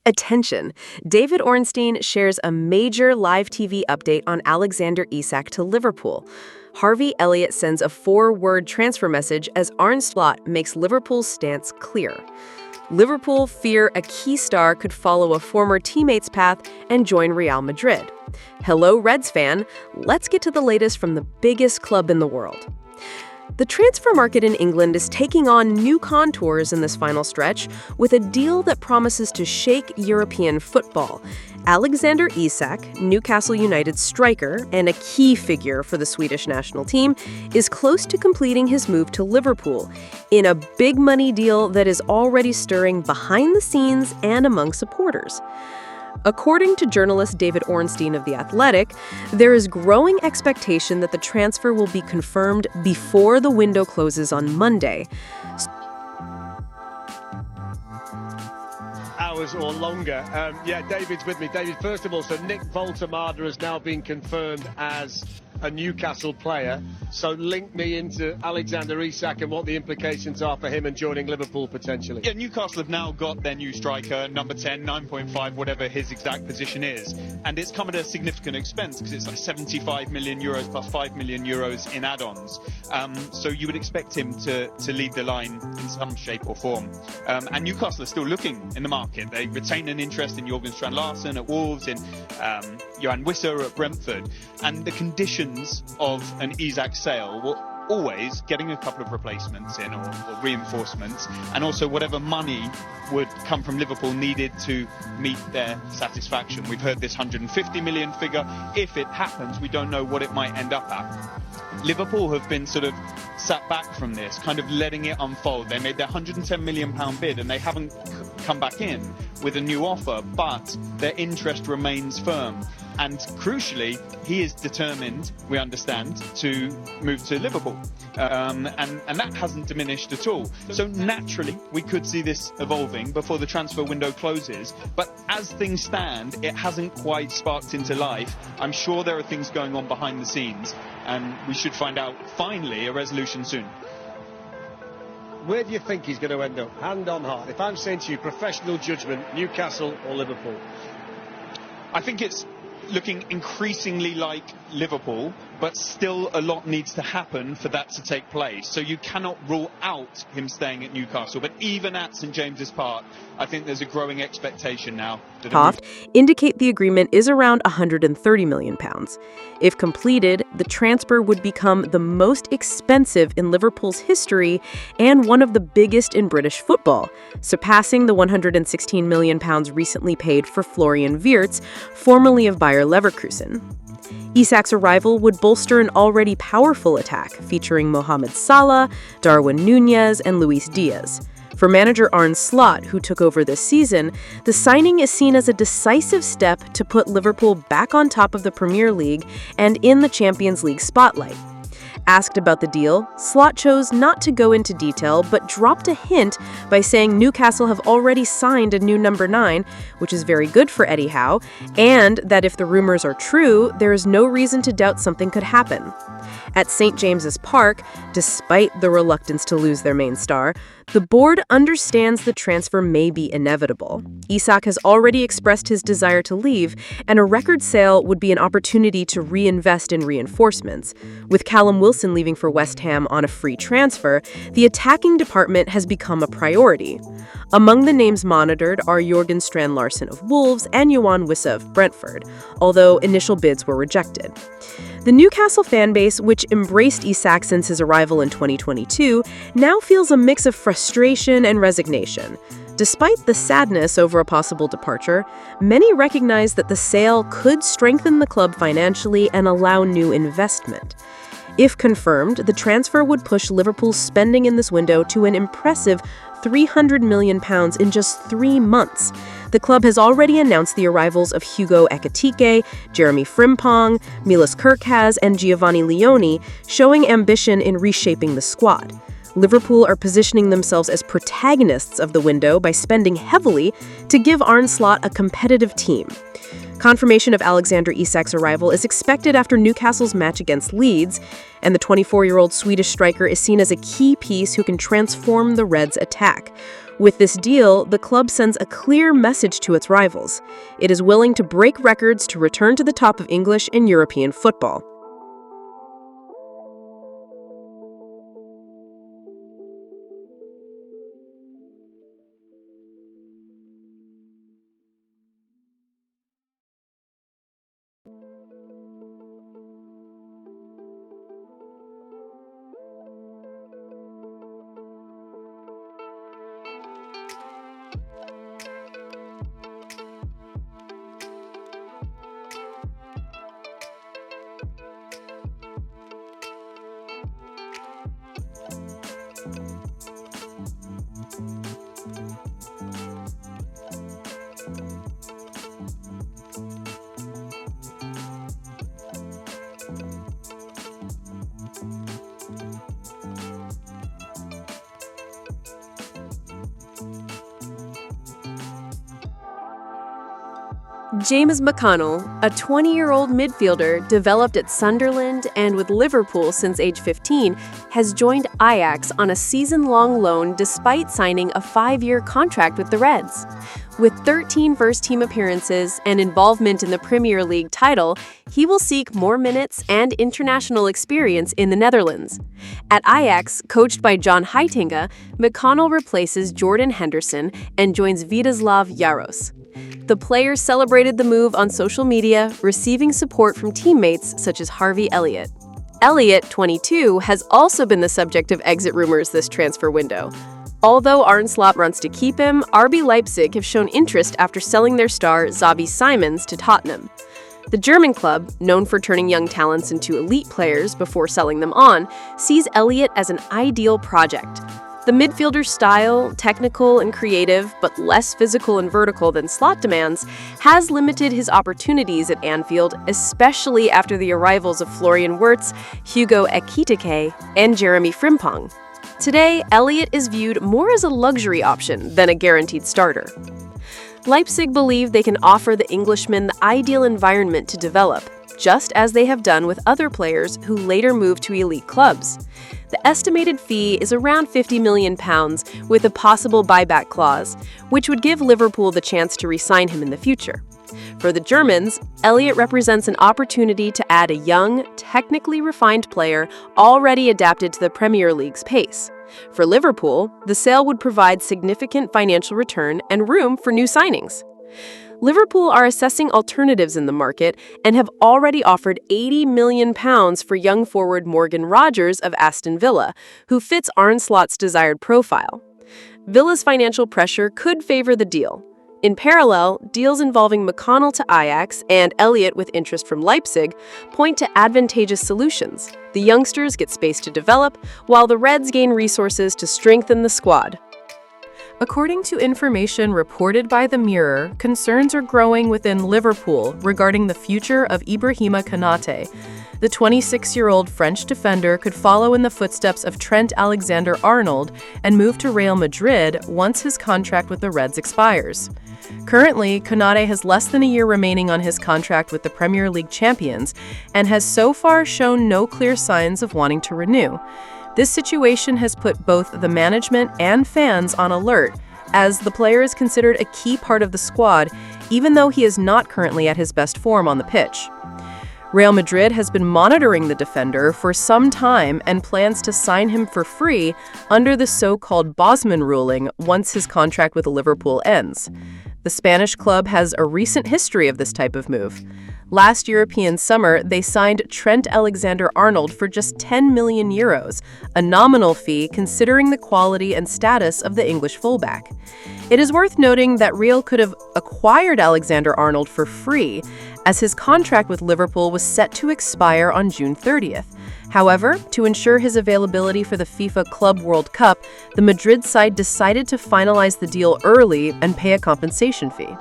Attention! David Ornstein shares a major live TV update on Alexander Isak to Liverpool. Harvey Elliott sends a 4-word transfer message as Arne Slot makes Liverpool's stance clear. Liverpool fear a key star could follow a former teammate's path and join Real Madrid. Hello, Reds fan. Let's get to the latest from the biggest club in the world. The transfer market in England is taking on new contours in this final stretch with a deal that promises to shake European football. Alexander Isak, Newcastle United striker and a key figure for the Swedish national team, is close to completing his move to Liverpool in a big money deal that is already stirring behind the scenes and among supporters. According to journalist David Ornstein of The Athletic, there is growing expectation that the transfer will be confirmed before the window closes on Monday. Hours or longer. David's with me. David, first of all, so Nick Voltemada has now been confirmed as a Newcastle player. So link me into Alexander Isak and what the implications are for him and joining Liverpool potentially. Yeah, Newcastle have now got their new striker, number 10, 9.5, whatever his exact position is. And it's come at a significant expense because it's like 75 million euros plus 5 million euros in add-ons. So you would expect him to lead the line in some shape or form. And Newcastle are still looking in the market. They retain an interest in Jørgen Strand Larsen at Wolves, in Johan Wisser at Brentford. And the conditions of an Isak sale were always getting a couple of replacements in or reinforcements, and also whatever money would come from Liverpool needed to meet their satisfaction. We've heard this 150 million figure. If it happens, we don't know what it might end up at. Liverpool have been sort of sat back from this, kind of letting it unfold. They made their £110 million bid and they haven't come back in with a new offer, but their interest remains firm. And crucially, he is determined, we understand, to move to Liverpool. And that hasn't diminished at all. So naturally, we could see this evolving before the transfer window closes. But as things stand, it hasn't quite sparked into life. I'm sure there are things going on behind the scenes, and we should find out, finally, a resolution soon. Where do you think he's going to end up? Hand on heart. If I'm saying to you, professional judgment, Newcastle or Liverpool? I think it's looking increasingly like Liverpool, but still a lot needs to happen for that to take place. So you cannot rule out him staying at Newcastle. But even at St James's Park, I think there's a growing expectation now. Toft indicate the agreement is around £130 million. If completed, the transfer would become the most expensive in Liverpool's history and one of the biggest in British football, surpassing the £116 million recently paid for Florian Wirtz, formerly of Bayer Leverkusen. Isak's arrival would bolster an already powerful attack featuring Mohamed Salah, Darwin Núñez, and Luis Diaz. For manager Arne Slot, who took over this season, the signing is seen as a decisive step to put Liverpool back on top of the Premier League and in the Champions League spotlight. Asked about the deal, Slot chose not to go into detail, but dropped a hint by saying Newcastle have already signed a new number 9, which is very good for Eddie Howe, and that if the rumors are true, there is no reason to doubt something could happen. At St James's Park, despite the reluctance to lose their main star, the board understands the transfer may be inevitable. Isak has already expressed his desire to leave, and a record sale would be an opportunity to reinvest in reinforcements. With Callum Wilson leaving for West Ham on a free transfer, the attacking department has become a priority. Among the names monitored are Jørgen Strand Larsen of Wolves and Johan Wisser of Brentford, although initial bids were rejected. The Newcastle fanbase, which embraced Isak since his arrival in 2022, now feels a mix of frustration and resignation. Despite the sadness over a possible departure, many recognize that the sale could strengthen the club financially and allow new investment. If confirmed, the transfer would push Liverpool's spending in this window to an impressive £300 million in just 3 months. The club has already announced the arrivals of Hugo Ekitike, Jeremy Frimpong, Milos Kerkaz, and Giovanni Leone, showing ambition in reshaping the squad. Liverpool are positioning themselves as protagonists of the window by spending heavily to give Arne Slot a competitive team. Confirmation of Alexander Isak's arrival is expected after Newcastle's match against Leeds, and the 24-year-old Swedish striker is seen as a key piece who can transform the Reds' attack. With this deal, the club sends a clear message to its rivals. It is willing to break records to return to the top of English and European football. James McConnell, a 20-year-old midfielder developed at Sunderland and with Liverpool since age 15, has joined Ajax on a season-long loan despite signing a 5-year contract with the Reds. With 13 first-team appearances and involvement in the Premier League title, he will seek more minutes and international experience in the Netherlands. At Ajax, coached by John Heitinga, McConnell replaces Jordan Henderson and joins Vítězslav Jaros. The players celebrated the move on social media, receiving support from teammates such as Harvey Elliott. Elliott, 22, has also been the subject of exit rumors this transfer window. Although Arne Slot wants to keep him, RB Leipzig have shown interest after selling their star Xabi Simons to Tottenham. The German club, known for turning young talents into elite players before selling them on, sees Elliott as an ideal project. The midfielder's style, technical and creative, but less physical and vertical than Slot demands, has limited his opportunities at Anfield, especially after the arrivals of Florian Wirtz, Hugo Ekitike, and Jeremy Frimpong. Today, Elliott is viewed more as a luxury option than a guaranteed starter. Leipzig believe they can offer the Englishman the ideal environment to develop, just as they have done with other players who later moved to elite clubs. The estimated fee is around £50 million with a possible buyback clause, which would give Liverpool the chance to re-sign him in the future. For the Germans, Elliott represents an opportunity to add a young, technically refined player already adapted to the Premier League's pace. For Liverpool, the sale would provide significant financial return and room for new signings. Liverpool are assessing alternatives in the market and have already offered £80 million for young forward Morgan Rogers of Aston Villa, who fits Arne Slot's desired profile. Villa's financial pressure could favor the deal. In parallel, deals involving McConnell to Ajax and Elliott with interest from Leipzig point to advantageous solutions. The youngsters get space to develop, while the Reds gain resources to strengthen the squad. According to information reported by The Mirror, concerns are growing within Liverpool regarding the future of Ibrahima Konate. The 26-year-old French defender could follow in the footsteps of Trent Alexander-Arnold and move to Real Madrid once his contract with the Reds expires. Currently, Konate has less than a year remaining on his contract with the Premier League champions and has so far shown no clear signs of wanting to renew. This situation has put both the management and fans on alert, as the player is considered a key part of the squad, even though he is not currently at his best form on the pitch. Real Madrid has been monitoring the defender for some time and plans to sign him for free under the so-called Bosman ruling once his contract with Liverpool ends. The Spanish club has a recent history of this type of move. Last European summer, they signed Trent Alexander-Arnold for just €10 million, a nominal fee considering the quality and status of the English fullback. It is worth noting that Real could have acquired Alexander-Arnold for free, as his contract with Liverpool was set to expire on June 30th. However, to ensure his availability for the FIFA Club World Cup, the Madrid side decided to finalize the deal early and pay a compensation fee.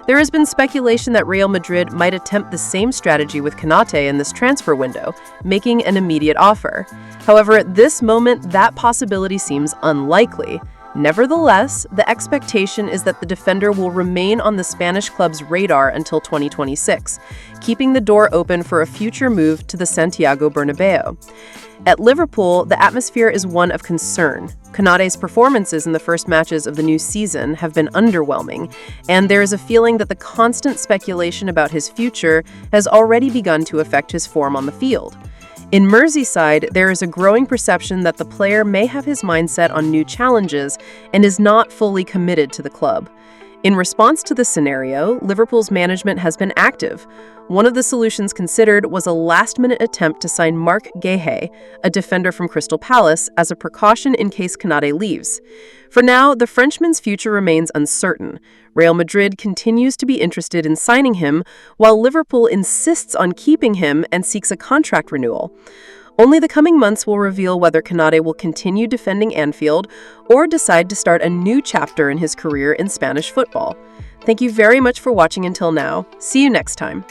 There has been speculation that Real Madrid might attempt the same strategy with Konate in this transfer window, making an immediate offer. However, at this moment, that possibility seems unlikely. Nevertheless, the expectation is that the defender will remain on the Spanish club's radar until 2026, keeping the door open for a future move to the Santiago Bernabeu. At Liverpool, the atmosphere is one of concern. Konate's performances in the first matches of the new season have been underwhelming, and there is a feeling that the constant speculation about his future has already begun to affect his form on the field. In Merseyside, there is a growing perception that the player may have his mindset on new challenges and is not fully committed to the club. In response to this scenario, Liverpool's management has been active. One of the solutions considered was a last-minute attempt to sign Marc Guéhi, a defender from Crystal Palace, as a precaution in case Konate leaves. For now, the Frenchman's future remains uncertain. Real Madrid continues to be interested in signing him, while Liverpool insists on keeping him and seeks a contract renewal. Only the coming months will reveal whether Konate will continue defending Anfield or decide to start a new chapter in his career in Spanish football. Thank you very much for watching until now. See you next time.